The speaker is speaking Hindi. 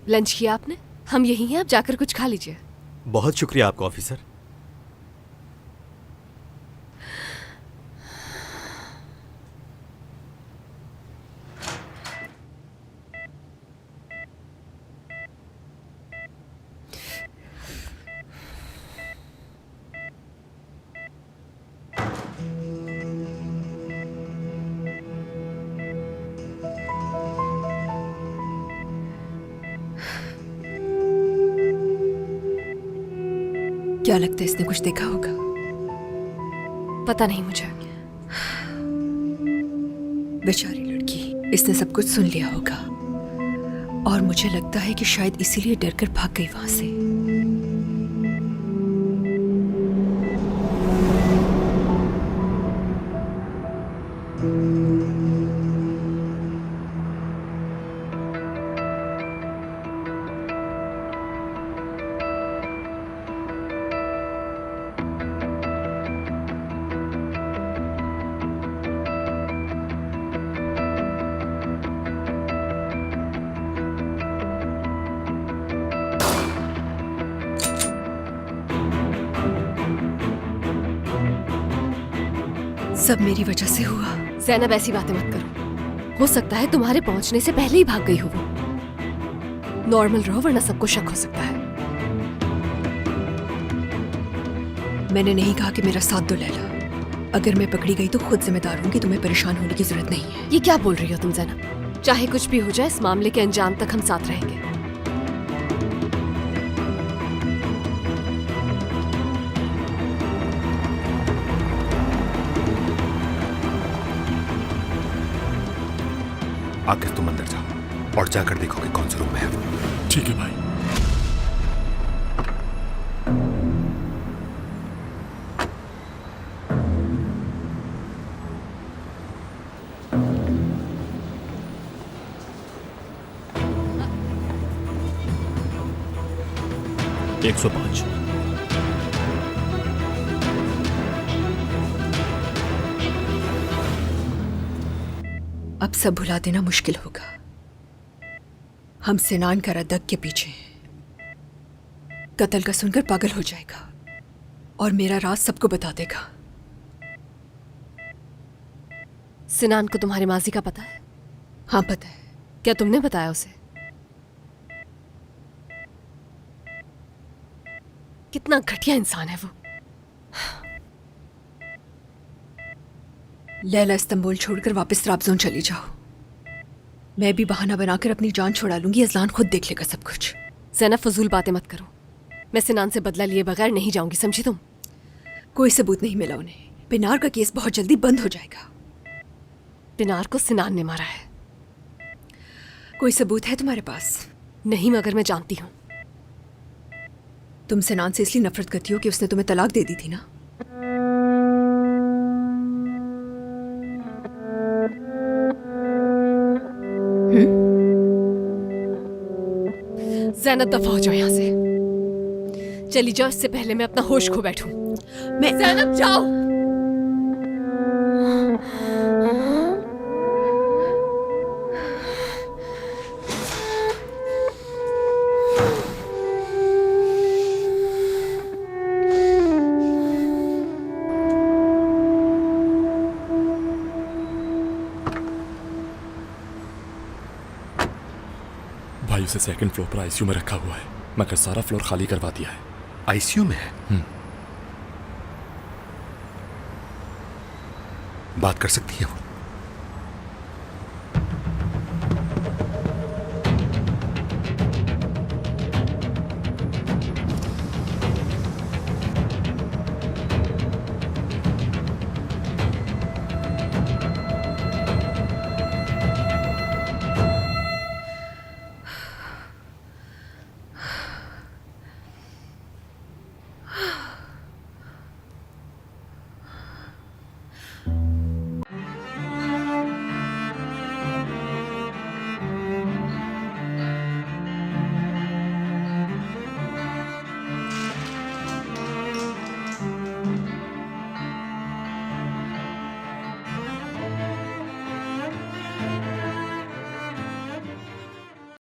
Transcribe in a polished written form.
लंच किया आपने? हम यहीं हैं, आप जाकर कुछ खा लीजिए। बहुत शुक्रिया आपका ऑफिसर। क्या लगता है इसने कुछ देखा होगा? पता नहीं मुझे। बेचारी लड़की, इसने सब कुछ सुन लिया होगा और मुझे लगता है कि शायद इसीलिए डरकर भाग गई वहां से। सब मेरी वजह से हुआ। ज़ैनब ऐसी बातें मत करो। हो सकता है तुम्हारे पहुंचने से पहले ही भाग गई हो वो। नॉर्मल रहो वरना सबको शक हो सकता है। मैंने नहीं कहा कि मेरा साथ दो लैला। अगर मैं पकड़ी गई तो खुद जिम्मेदार हूँ कि तुम्हें परेशान होने की जरूरत नहीं है। ये क्या बोल रही हो तुम ज़ैनब? चाहे कुछ भी हो जाए, इस मामले के अंजाम तक हम साथ रहेंगे। आखिर तुम अंदर जाओ और जाकर देखो कि कौन से रूम में है वो। ठीक है भाई। एक 105। अब सब भुला देना मुश्किल होगा। हम सिनान का रद्दक के पीछे हैं। कत्ल का सुनकर पागल हो जाएगा और मेरा राज सबको बता देगा। सिनान को तुम्हारे माजी का पता है? हाँ पता है। क्या तुमने बताया उसे? कितना घटिया इंसान है वो। लैला इस्तांबुल छोड़कर वापस राबजोन चली जाओ। मैं भी बहाना बनाकर अपनी जान छुड़ा लूंगी। अजलान खुद देख लेगा सब कुछ। ज़ैनब फजूल बातें मत करो। मैं सिनान से बदला लिए बगैर नहीं जाऊंगी, समझी तुम? कोई सबूत नहीं मिला उन्हें। पिनार का केस बहुत जल्दी बंद हो जाएगा। पिनार को सिनान ने मारा है। कोई सबूत है तुम्हारे पास? नहीं, मगर मैं जानती हूँ। तुम सिनान से इसलिए नफरत करती हो कि उसने तुम्हें तलाक दे दी थी ना? ज़ैनब दफा हो जाओ यहाँ से। चली जाओ, इससे पहले मैं अपना होश खो बैठूं। मैं ज़ैनब जाओ। भाई उसे सेकंड फ्लोर पर आईसीयू में रखा हुआ है, मगर सारा फ्लोर खाली करवा दिया है। आईसीयू में है? बात कर सकती है वो?